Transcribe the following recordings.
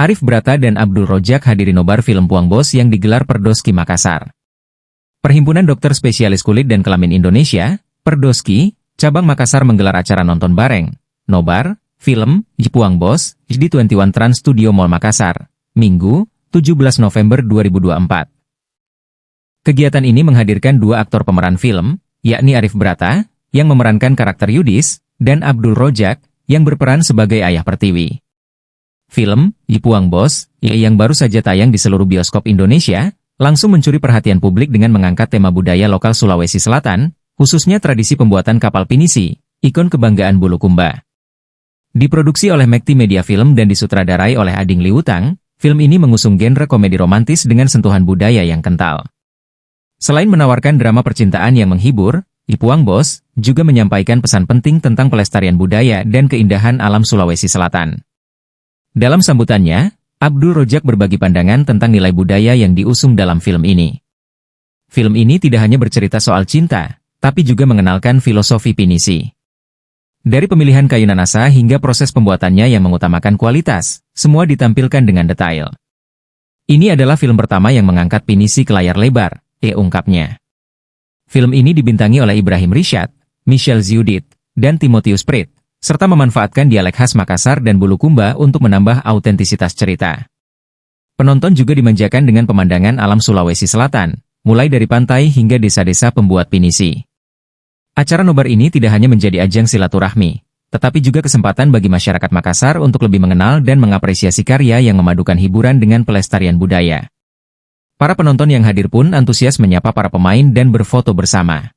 Arif Brata dan Abdul Rojak hadiri nobar film Puang Bos yang digelar Perdoski Makassar. Perhimpunan Dokter Spesialis Kulit dan Kelamin Indonesia, Perdoski, Cabang Makassar menggelar acara nonton bareng, nobar, film, Puang Bos, di 21 Trans Studio Mall Makassar, Minggu, 17 November 2024. Kegiatan ini menghadirkan dua aktor pemeran film, yakni Arif Brata, yang memerankan karakter Yudis, dan Abdul Rojak, yang berperan sebagai Ayah Pertiwi. Film, Puang Bos, yang baru saja tayang di seluruh bioskop Indonesia, langsung mencuri perhatian publik dengan mengangkat tema budaya lokal Sulawesi Selatan, khususnya tradisi pembuatan kapal pinisi, ikon kebanggaan Bulukumba. Diproduksi oleh Mekti Media Film dan disutradarai oleh Ading Liutang, film ini mengusung genre komedi romantis dengan sentuhan budaya yang kental. Selain menawarkan drama percintaan yang menghibur, Puang Bos juga menyampaikan pesan penting tentang pelestarian budaya dan keindahan alam Sulawesi Selatan. Dalam sambutannya, Abdul Rojak berbagi pandangan tentang nilai budaya yang diusung dalam film ini. Film ini tidak hanya bercerita soal cinta, tapi juga mengenalkan filosofi pinisi. Dari pemilihan kayu nanasa hingga proses pembuatannya yang mengutamakan kualitas, semua ditampilkan dengan detail. Ini adalah film pertama yang mengangkat pinisi ke layar lebar, ungkapnya. Film ini dibintangi oleh Ibrahim Rishad, Michelle Ziudit, dan Timotius Prit, serta memanfaatkan dialek khas Makassar dan Bulukumba untuk menambah autentisitas cerita. Penonton juga dimanjakan dengan pemandangan alam Sulawesi Selatan, mulai dari pantai hingga desa-desa pembuat pinisi. Acara nobar ini tidak hanya menjadi ajang silaturahmi, tetapi juga kesempatan bagi masyarakat Makassar untuk lebih mengenal dan mengapresiasi karya yang memadukan hiburan dengan pelestarian budaya. Para penonton yang hadir pun antusias menyapa para pemain dan berfoto bersama.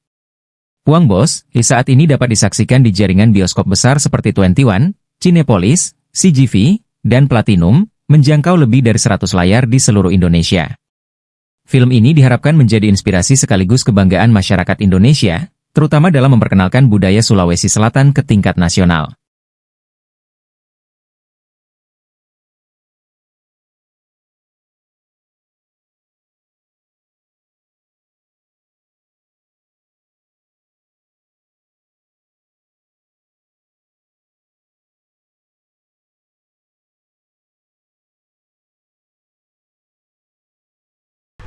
Puang Bos, saat ini dapat disaksikan di jaringan bioskop besar seperti 21, Cinepolis, CGV, dan Platinum, menjangkau lebih dari 100 layar di seluruh Indonesia. Film ini diharapkan menjadi inspirasi sekaligus kebanggaan masyarakat Indonesia, terutama dalam memperkenalkan budaya Sulawesi Selatan ke tingkat nasional.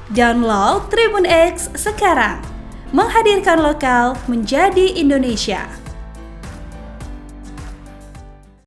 Download Tribun X sekarang, menghadirkan lokal menjadi Indonesia.